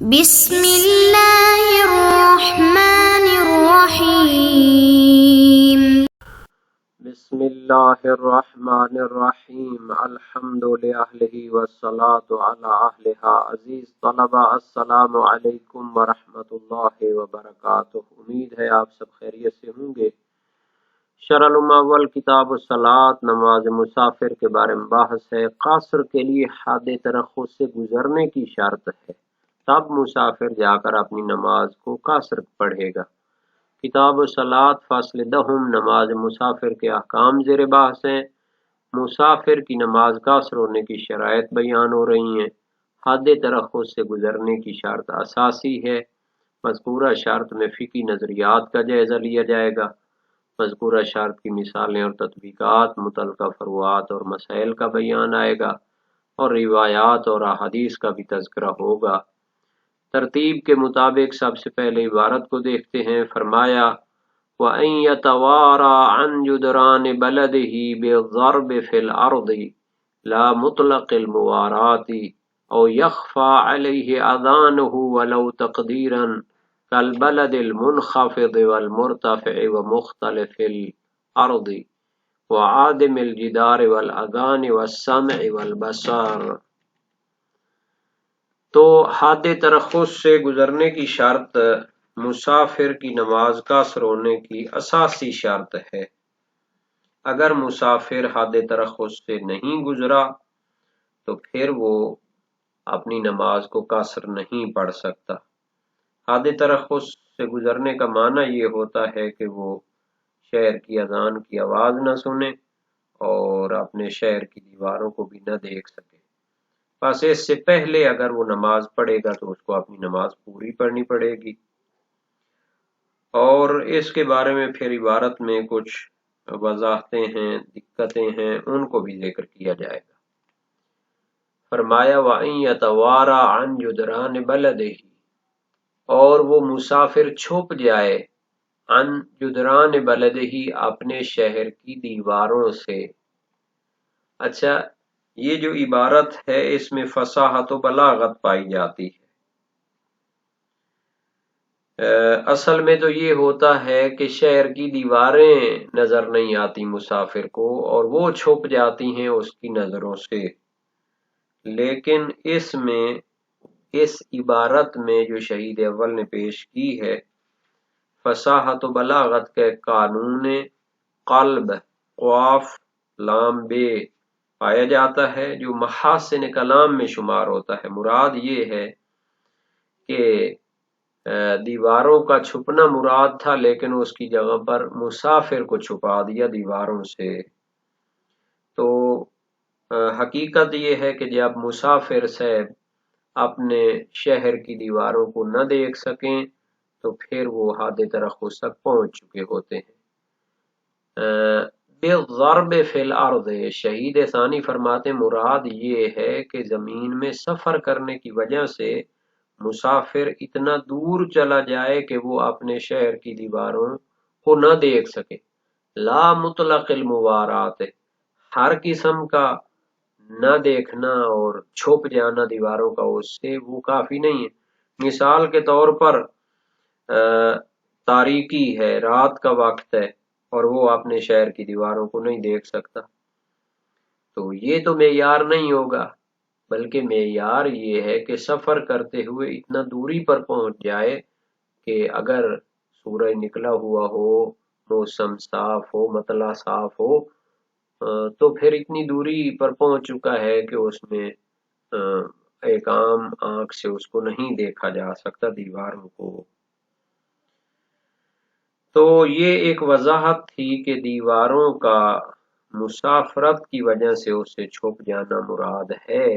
بسم اللہ الرحمن الرحیم بسم اللہ الرحمن الرحیم الحمد للہ والصلاة علی اہلہا۔ عزیز طلبہ السلام علیکم ورحمۃ اللہ وبرکاتہ۔ امید ہے آپ سب خیریت سے ہوں گے۔ شرح الاول کتاب الصلاۃ نماز مسافر کے بارے میں بحث ہے۔ قصر کے لیے حد ترخص سے گزرنے کی شرط ہے، تب مسافر جا کر اپنی نماز کو قصر پڑھے گا۔ کتاب الصلاۃ فصل دہم نماز مسافر کے احکام زیر بحث ہیں۔ مسافر کی نماز قصر ہونے کی شرائط بیان ہو رہی ہیں۔ حد ترخص سے گزرنے کی شرط اساسی ہے۔ مذکورہ شرط میں فقہی نظریات کا جائزہ لیا جائے گا۔ مذکورہ شرط کی مثالیں اور تطبیقات، متعلقہ فروعات اور مسائل کا بیان آئے گا، اور روایات اور احادیث کا بھی تذکرہ ہوگا۔ ترتیب کے مطابق سب سے پہلے عبارت کو دیکھتے ہیں۔ فرمایا وَأَن يَتَوَارَى عَن جُدْرَانِ بَلَدِهِ بِالضَّرْبِ فِي الْأَرْضِ لَا مُطْلَقِ الْمُوَارَاةِ أَوْ يَخْفَى عَلَيْهِ أَذَانُهُ وَلَوْ تَقْدِيرًا كَالْبَلَدِ الْمُنْخَفِضِ وَالْمُرْتَفِعِ وَمُخْتَلِفِ الْأَرْضِ وَعَادِمِ الْجِدَارِ وَالْأَذَانِ وَالسَّمْعِ وَالْبَصَرِ۔ تو حد ترخص سے گزرنے کی شرط مسافر کی نماز قصر ہونے کی اساسی شرط ہے۔ اگر مسافر حد ترخص سے نہیں گزرا تو پھر وہ اپنی نماز کو قصر نہیں پڑھ سکتا۔ حد ترخص سے گزرنے کا معنی یہ ہوتا ہے کہ وہ شہر کی اذان کی آواز نہ سنے اور اپنے شہر کی دیواروں کو بھی نہ دیکھ سکے۔ بس اس سے پہلے اگر وہ نماز پڑھے گا تو اس کو اپنی نماز پوری پڑھنی پڑے گی، اور اس کے بارے میں پھر عبارت میں کچھ وضاحتیں ہیں، دقتیں ہیں، ان کو بھی ذکر کیا جائے گا۔ فرمایا وَأَن يَتَوَارَى عَن جُدْرَانِ بَلَدِهِ، اور وہ مسافر چھپ جائے عن جدران بلدہ، اپنے شہر کی دیواروں سے۔ اچھا، یہ جو عبارت ہے اس میں فصاحت و بلاغت پائی جاتی ہے۔ اصل میں تو یہ ہوتا ہے کہ شہر کی دیواریں نظر نہیں آتی مسافر کو اور وہ چھپ جاتی ہیں اس کی نظروں سے، لیکن اس عبارت میں جو شہید اول نے پیش کی ہے، فصاحت و بلاغت کے قانون قلب قاف لام بے پایا جاتا ہے، جو محاسن کلام میں شمار ہوتا ہے۔ مراد یہ ہے کہ دیواروں کا چھپنا مراد تھا، لیکن اس کی جگہ پر مسافر کو چھپا دیا دیواروں سے۔ تو حقیقت یہ ہے کہ جب مسافر صاحب اپنے شہر کی دیواروں کو نہ دیکھ سکیں تو پھر وہ حد ترخص تک پہنچ چکے ہوتے ہیں۔ بالضرب فی الارض، شہید ثانی فرماتے مراد یہ ہے کہ زمین میں سفر کرنے کی وجہ سے مسافر اتنا دور چلا جائے کہ وہ اپنے شہر کی دیواروں کو نہ دیکھ سکے۔ لا مطلق الموارات، ہر قسم کا نہ دیکھنا اور چھپ جانا دیواروں کا اس سے وہ کافی نہیں ہے۔ مثال کے طور پر تاریکی ہے، رات کا وقت ہے اور وہ اپنے شہر کی دیواروں کو نہیں دیکھ سکتا، تو یہ تو معیار نہیں ہوگا، بلکہ معیار یہ ہے کہ سفر کرتے ہوئے اتنا دوری پر پہنچ جائے کہ اگر سورج نکلا ہوا ہو، موسم صاف ہو، مطلع صاف ہو، تو پھر اتنی دوری پر پہنچ چکا ہے کہ اس میں ایک عام آنکھ سے اس کو نہیں دیکھا جا سکتا دیواروں کو۔ تو یہ ایک وضاحت تھی کہ دیواروں کا مسافرت کی وجہ سے اس سے چھپ جانا مراد ہے،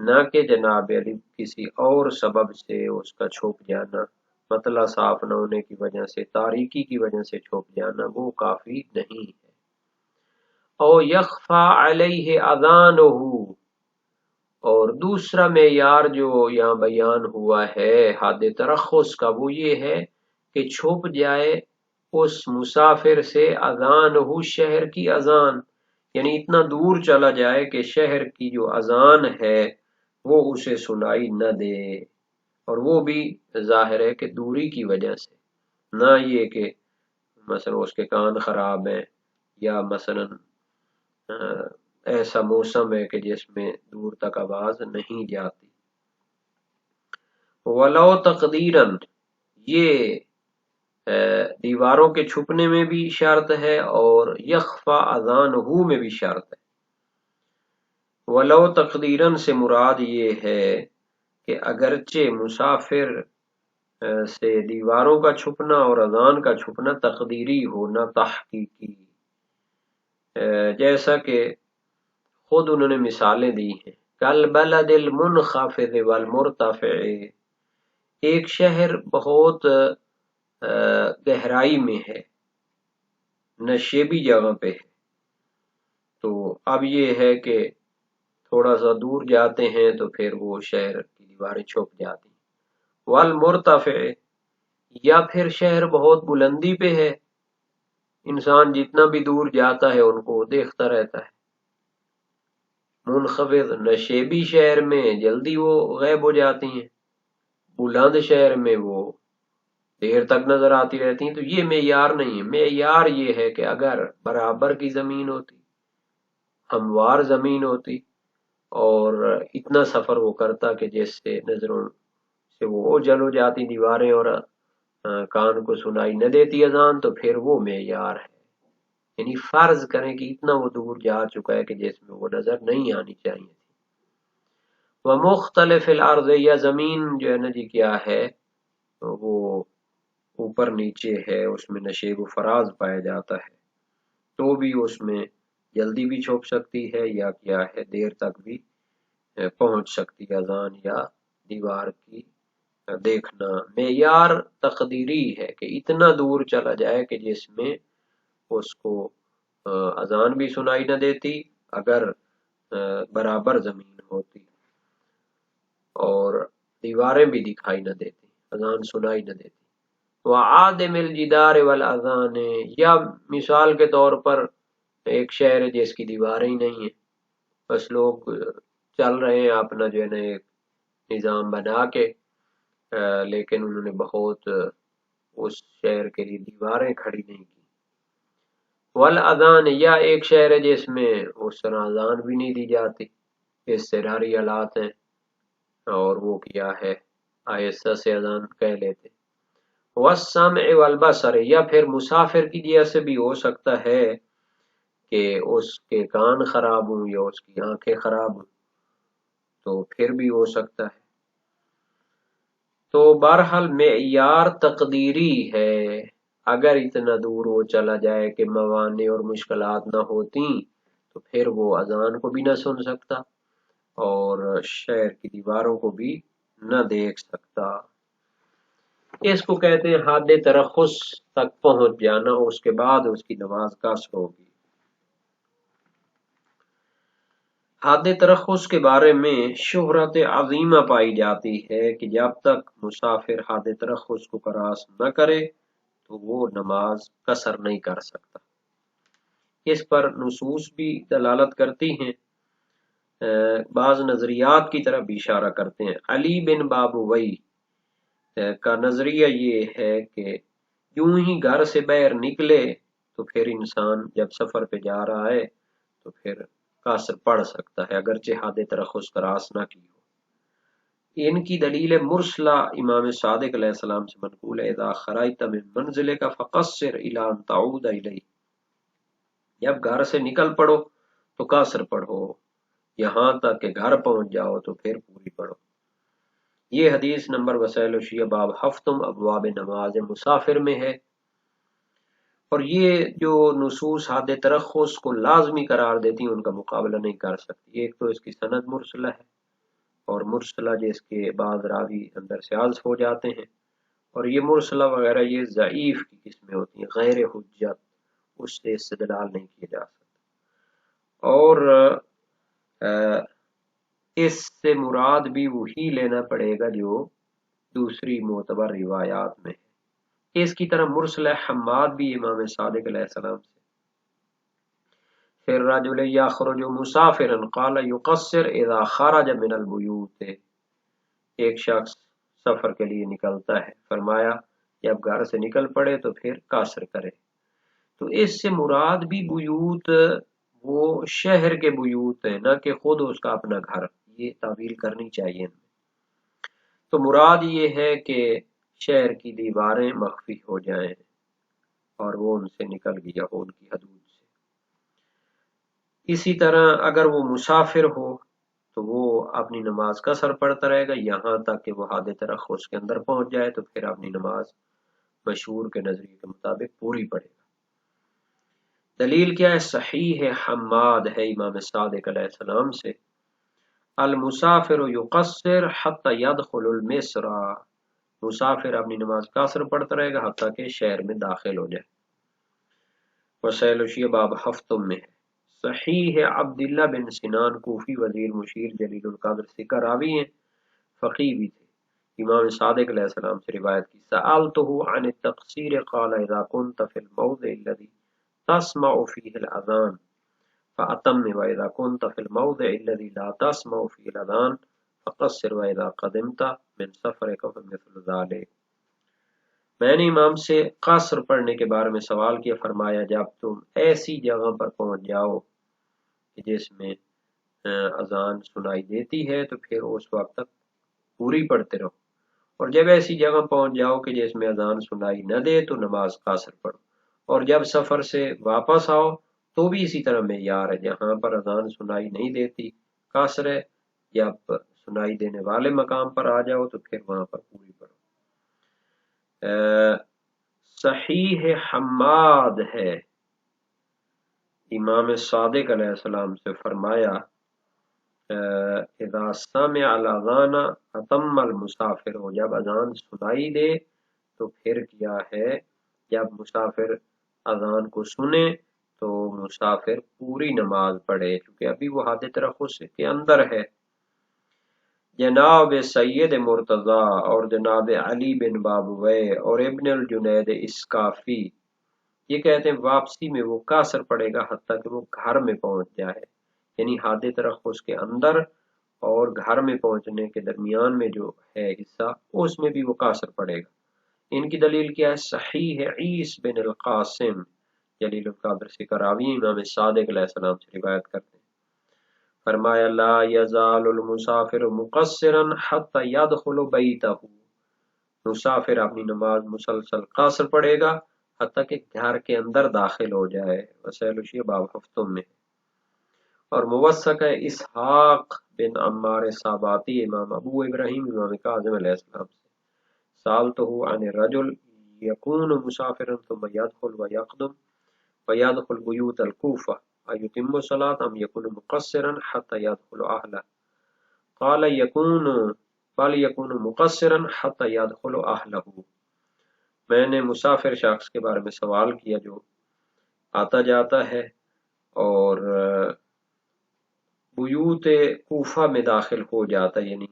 نہ کہ جناب علی کسی اور سبب سے اس کا چھپ جانا، مطلع صاف نہ ہونے کی وجہ سے، تاریکی کی وجہ سے چھپ جانا وہ کافی نہیں ہے۔ او یخفی علیہ اذانہ، اور دوسرا معیار جو یہاں بیان ہوا ہے حد ترخص کا، وہ یہ ہے کہ چھپ جائے اس مسافر سے اذانہ، شہر کی اذان، یعنی اتنا دور چلا جائے کہ شہر کی جو اذان ہے وہ اسے سنائی نہ دے۔ اور وہ بھی ظاہر ہے کہ دوری کی وجہ سے، نہ یہ کہ مثلا اس کے کان خراب ہیں یا مثلا ایسا موسم ہے کہ جس میں دور تک آواز نہیں جاتی۔ ولو تقدیرن، یہ دیواروں کے چھپنے میں بھی شرط ہے اور یخفا اذانہ میں بھی شرط ہے۔ ولو تقدیرن سے مراد یہ ہے کہ اگرچہ مسافر سے دیواروں کا چھپنا اور اذان کا چھپنا تقدیری ہو نہ تحقیقی، جیسا کہ خود انہوں نے مثالیں دی ہیں۔ کالبلد المنخفض والمرتفع، ایک شہر بہت گہرائی میں ہے، نشیبی جگہ پہ ہے، تو اب یہ ہے کہ تھوڑا سا دور جاتے ہیں تو پھر وہ شہر کی دیواریں چھپ جاتی ہیں۔ والمرتفع، یا پھر شہر بہت بلندی پہ ہے، انسان جتنا بھی دور جاتا ہے ان کو دیکھتا رہتا ہے۔ منخفض، نشیبی شہر میں جلدی وہ غائب ہو جاتی ہیں، بلند شہر میں وہ دیر تک نظر آتی رہتی ہیں۔ تو یہ معیار نہیں ہے، معیار یہ ہے کہ اگر برابر کی زمین ہوتی، ہموار زمین ہوتی، اور اتنا سفر وہ کرتا کہ جس سے نظروں سے وہ اوجھل ہو جاتی دیواریں اور کان کو سنائی نہ دیتی اذان، تو پھر وہ معیار ہے۔ یعنی فرض کریں کہ اتنا وہ دور جا چکا ہے کہ جس میں وہ نظر نہیں آنی چاہیے تھی۔ ومختلف الارض، یا زمین جو ہے نا جی کیا ہے، وہ اوپر نیچے ہے، اس میں نشیب و فراز پایا جاتا ہے، تو بھی اس میں جلدی بھی چھپ سکتی ہے یا کیا ہے دیر تک بھی پہنچ سکتی ہے اذان یا دیوار کی دیکھنا۔ معیار تقدیری ہے کہ اتنا دور چلا جائے کہ جس میں اس کو اذان بھی سنائی نہ دیتی اگر برابر زمین ہوتی، اور دیواریں بھی دکھائی نہ دیتی، اذان سنائی نہ دیتی۔ وعادم الجدار والاذان، یا مثال کے طور پر ایک شہر ہے جس کی دیواریں ہی نہیں ہیں، بس لوگ چل رہے ہیں اپنا جو ہے نا ایک نظام بنا کے، لیکن انہوں نے بہت اس شہر کے لیے دیواریں کھڑی نہیں کی۔ والاذان، یا ایک شہر ہے جس میں اس طرح اذان بھی نہیں دی جاتی، اضطراری حالات ہیں اور وہ کیا ہے آہستہ سے اذان کہہ لیتے۔ والسمع والبصر، یا پھر مسافر کی وجہ سے بھی ہو سکتا ہے کہ اس کے کان خراب ہوں یا اس کی آنکھیں خراب ہوں، تو پھر بھی ہو سکتا ہے۔ تو بہرحال معیار تقدیری ہے، اگر اتنا دور وہ چلا جائے کہ موانع اور مشکلات نہ ہوتی تو پھر وہ اذان کو بھی نہ سن سکتا اور شہر کی دیواروں کو بھی نہ دیکھ سکتا۔ اس کو کہتے ہیں حد ترخص تک پہنچ جانا، اس کے بعد اس کی نماز قصر ہوگی۔ حد ترخص کے بارے میں شہرت عظیمہ پائی جاتی ہے کہ جب تک مسافر حد ترخص کو کراس نہ کرے تو وہ نماز قصر نہیں کر سکتا۔ اس پر نصوص بھی دلالت کرتی ہیں، بعض نظریات کی طرف بھی اشارہ کرتے ہیں۔ علی بن بابوی کا نظریہ یہ ہے کہ یوں ہی گھر سے باہر نکلے تو پھر انسان جب سفر پہ جا رہا ہے تو پھر قصر پڑھ سکتا ہے اگرچہ حد ترخص کراس نہ کی ہو۔ ان کی دلیل مرسلہ امام صادق علیہ السلام سے منقول ہے، اذا خرجت من منزلک فقصر الی ان تعود الیہ، جب گھر سے نکل پڑو تو قصر پڑھو، یہاں تک کہ گھر پہنچ جاؤ تو پھر پوری پڑھو۔ یہ حدیث نمبر وسائل الشیعہ باب ہفتم ابواب نماز مسافر میں ہے، اور یہ جو نصوص حد ترخص کو لازمی قرار دیتی ہیں ان کا مقابلہ نہیں کر سکتی۔ ایک تو اس کی سند مرسلہ ہے، اور مرسلہ جس کے بعد راوی اندر سے حذف ہو جاتے ہیں، اور یہ مرسلہ وغیرہ یہ ضعیف کی قسمیں ہوتی ہیں، غیر حجت، اس سے استدلال نہیں کیا جا سکتا۔ اور اس سے مراد بھی وہی لینا پڑے گا جو دوسری معتبر روایات میں ہے۔ اس کی طرح مرسل حماد بھی امام صادق علیہ السلام سے، پھر رجل یخرج مسافرا قال یقصر اذا خرج من البیوت، ایک شخص سفر کے لیے نکلتا ہے، فرمایا جب گھر سے نکل پڑے تو پھر قصر کرے۔ تو اس سے مراد بھی بیوت وہ شہر کے بیوت ہیں، نہ کہ خود اس کا اپنا گھر، یہ تعویل کرنی چاہیے۔ تو مراد یہ ہے کہ شہر کی دیواریں مخفی ہو جائیں اور وہ ان سے نکل گیا ہو، ان کی حدود سے۔ اسی طرح اگر وہ مسافر ہو تو وہ اپنی نماز قصر پڑھتا رہے گا یہاں تک کہ وہ حد ترخص کے اندر پہنچ جائے، تو پھر اپنی نماز مشہور کے نظریے کے مطابق پوری پڑھے گا۔ دلیل کیا ہے؟ صحیح ہے حماد ہے امام صادق علیہ السلام سے، المسافر یقصر حتی یدخل المصر، مسافر اپنی نماز قصر پڑھتا رہے گا حتیٰ کہ شہر میں داخل ہو جائے۔ وسائل الشیعہ باب ہفتم میں ہے۔ صحیح ہے عبداللہ بن سنان کوفی وزیر مشیر جلیل القدر ثقہ راوی ہیں، فقیہ بھی تھے، امام صادق علیہ السلام سے روایت کی، سألتہ عن التقصیر قال اذا كنت في الموضع الذي تسمع فيه الاذان فأتم واذا كنت في الموضع الذي لا تسمع فيه الاذان فقصر واذا قدمت من سفرك فمثل ذلك۔ میں نے امام سے قصر پڑھنے کے بارے میں سوال کیا، فرمایا جب تم ایسی جگہ پر پہنچ جاؤ جس میں اذان سنائی دیتی ہے تو پھر اس وقت تک پوری پڑھتے رہو، اور جب ایسی جگہ پہنچ جاؤ کہ جس میں اذان سنائی نہ دے تو نماز قصر پڑھو، اور جب سفر سے واپس آؤ تو بھی اسی طرح معیار ہے، جہاں پر اذان سنائی نہیں دیتی قصر ہے، جب سنائی دینے والے مقام پر آ جاؤ تو پھر وہاں پر پوری پڑھو۔ صحیح حماد ہے امام صادق علیہ السلام سے، فرمایا اذا سمع الاذان اتم المسافر، ہو جب اذان سنائی دے تو پھر کیا ہے، جب مسافر اذان کو سنے تو مسافر پوری نماز پڑھے، کیونکہ ابھی وہ حد ترخص کے اندر ہے۔ جناب سید مرتضی اور جناب علی بن بابوے اور ابن الجنید اسکافی یہ کہتے ہیں واپسی میں وہ قصر پڑے گا حتیٰ کہ وہ گھر میں پہنچ جائے، یعنی حد ترخص کے اندر اور گھر میں پہنچنے کے درمیان میں جو ہے حصہ اس میں بھی وہ قصر پڑے گا۔ ان کی دلیل کیا ہے؟ صحیح ہے عیس بن القاسم جلیل القدر ثقہ راوی امام صادق علیہ السلام سے روایت کرتے ہیں، فرمایا لا یزال المسافر مقصرا حتی یدخل بیتہ، مسافر اپنی نماز مسلسل قصر پڑے گا حتیٰ کہ گھر کے اندر داخل ہو جائے۔ وسائل الشیعہ باب ہفتم میں۔ اور موثق ہے اسحاق بن عمار صاباتی امام ابو ابراہیم امام کاظم علیہ السلام سے، سالتہ عن الرجل یکون مسافرا ثم یدخل ویقدم ویدخل بیوت الکوفہ ایتم الصلاة ام یکون مقصرا حتی یدخل اہلہ، قال یکون بل یکون مقصرا حتی یدخل اہلہ۔ میں نے مسافر شخص کے بارے میں سوال کیا جو آتا جاتا ہے اور بیوت کوفہ میں داخل ہو جاتا ہے، یعنی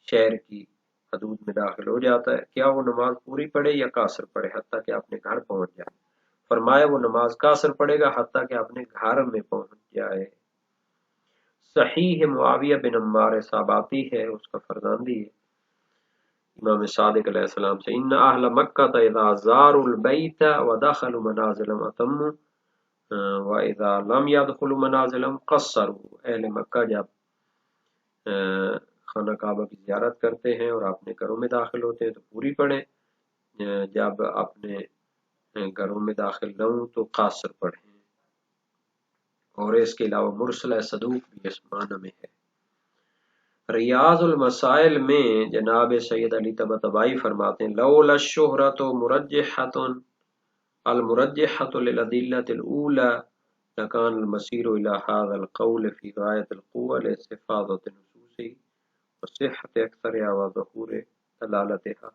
شہر کی حدود میں داخل ہو جاتا ہے، کیا وہ نماز پوری پڑھے یا قاصر پڑھے حتیٰ کہ اپنے گھر پہنچ جائے؟ فرمایا وہ نماز قاصر پڑھے گا حتیٰ کہ اپنے گھر میں پہنچ جائے۔ صحیح معاویہ بن عمار صاباتی ہے، اس کا فرزندی ہے، امام صادق علیہ السلام سے، ان اہل مکہ اذا زاروا البیت ودخلوا منازلهم اتموا واذا لم يدخلوا منازلهم قصروا، اہل مکہ جب خانہ کعبہ کی زیارت کرتے ہیں اور اپنے گھروں میں داخل ہوتے ہیں تو پوری پڑھیں، جب اپنے گھروں میں داخل نہ ہوں تو قاصر پڑھیں۔ اور اس کے علاوہ مرسل صدوق بھی اس معنی میں ہے۔ ریاض المسائل میں جناب سید علی طباطبائی فرماتے ہیں لولا الشہرۃ مرجحۃ المرجحۃ للادلۃ الاولی لکان المسیر الی هذا القول فی غایۃ القوہ لاستفاضۃ نصوصہ وصحۃ اکثرها وظہور دلالتها،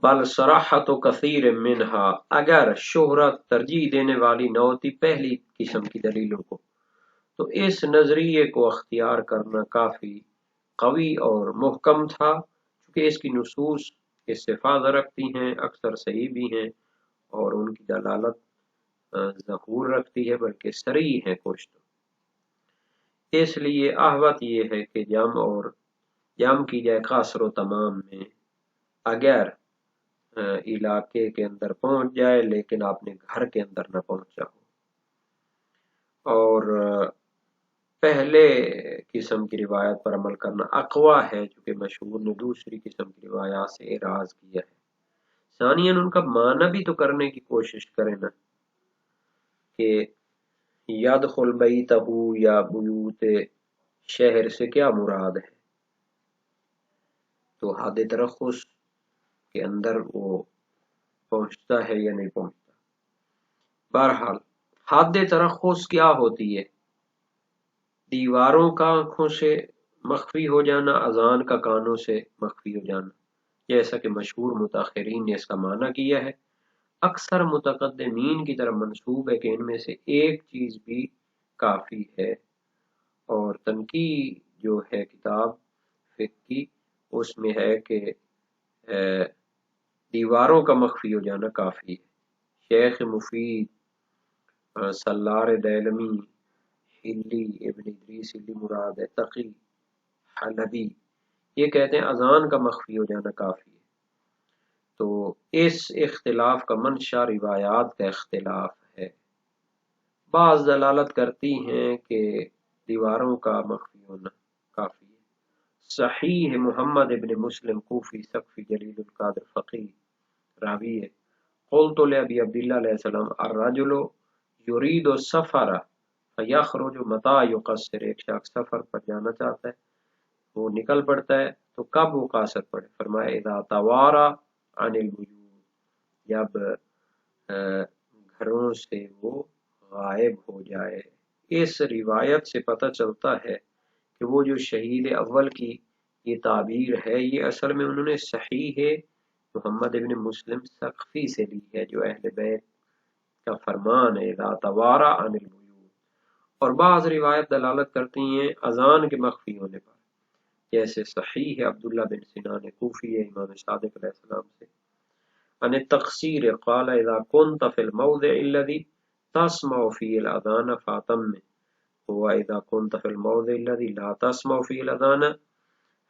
بل صراحت کثیر منہا، اگر شہرت ترجیح دینے والی نہ ہوتی پہلی قسم کی دلیلوں کو تو اس نظریے کو اختیار کرنا کافی قوی اور محکم تھا، چونکہ اس کی نصوص استفاضہ رکھتی ہیں، اکثر صحیح بھی ہیں اور ان کی دلالت ظہور رکھتی ہے، بلکہ صریح ہیں کچھ تو۔ اس لیے احوط یہ ہے کہ جم کی جائے قصر و تمام میں، اگر علاقے کے اندر پہنچ جائے لیکن آپ نے گھر کے اندر نہ پہنچا ہو، اور پہلے قسم کی روایت پر عمل کرنا اقویٰ ہے، چونکہ مشہور نے دوسری قسم کی روایات سے اعراض کیا ہے۔ ثانیاً ان کا معنی بھی تو کرنے کی کوشش کریں نا، کہ یدخل بیتہ یا بیوت شہر سے کیا مراد ہے، تو حد ترخص کے اندر وہ پہنچتا ہے یا نہیں پہنچتا۔ بہرحال حد ترخص کیا ہوتی ہے؟ دیواروں کا آنکھوں سے مخفی ہو جانا، اذان کا کانوں سے مخفی ہو جانا، جیسا کہ مشہور متاخرین نے اس کا معنی کیا ہے۔ اکثر متقدمین کی طرف منسوب ہے کہ ان میں سے ایک چیز بھی کافی ہے، اور تنقی جو ہے کتاب فقہ کی اس میں ہے کہ دیواروں کا مخفی ہو جانا کافی ہے۔ شیخ مفید، سلار دیلمی، ہلی، ابن ادریس ہلی مراد ہے، تقی، حلبی، یہ کہتے ہیں اذان کا مخفی ہو جانا کافی ہے۔ تو اس اختلاف کا منشا روایات کا اختلاف ہے۔ بعض دلالت کرتی ہیں کہ دیواروں کا مخفی ہونا کافی ہے۔ صحیح محمد ابن مسلم کوفی سقفی جلیل القادر فقی راوی ہے، قلت لابی عبداللہ علیہ السلام الرجل یرید السفر فیخرج متى یقصر، ایک شخص سفر پر جانا چاہتا ہے، وہ نکل پڑتا ہے تو کب وہ قاصر پڑے؟ فرمایا اذا توارا عن الوجود، جب گھروں سے وہ غائب ہو جائے۔ اس روایت سے پتہ چلتا ہے کہ وہ جو شہید اول کی یہ تعبیر ہے، یہ اصل میں انہوں نے صحیح محمد ابن مسلم سقفی سے لی ہے، جو اہل بیت کا فرمان ہے اذا توارا عن الوجود۔ اور بعض روایت دلالت کرتی ہیں اذان کے مخفی ہونے پر، جیسے صحیح عبداللہ بن سنان کوفی ہے امام صادق علیہ السلام سے، ان التقصیر قال اذا كنت في الموضع الذي تسمع فيه الاذان فاتم، واذا كنت في الموضع الذي لا تسمع فيه الاذان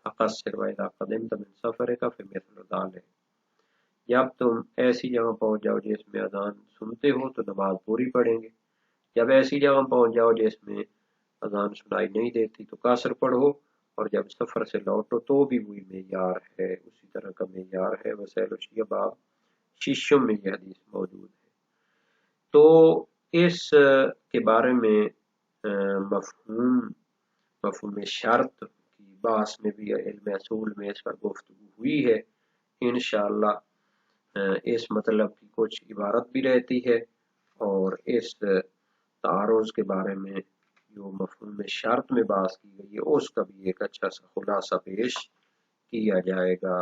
فقصر، واذا قدمت من سفرك فمثل ذلك، جب تم ایسی جگہ پہنچ جاؤ جس میں اذان سنتے ہو تو نماز پوری پڑھیں گے، جب ایسی جگہ پہنچ جاؤ جس میں اذان سنائی نہیں دیتی تو قصر پڑھو، اور جب سفر سے لوٹو تو بھی وہی معیار ہے، اسی طرح کا معیار ہے۔ وسائل الشیعہ باب شیشم میں یہ حدیث موجود ہے۔ تو اس کے بارے میں مفہوم شرط کی بحث میں بھی علم اصول میں اس پر گفتگو ہوئی ہے، انشاءاللہ اس مطلب کی کچھ عبارت بھی رہتی ہے، اور اس تعارض کے بارے میں جو مفہوم شرط میں بحث کی گئی ہے اس کا بھی ایک اچھا سا خلاصہ پیش کیا جائے گا۔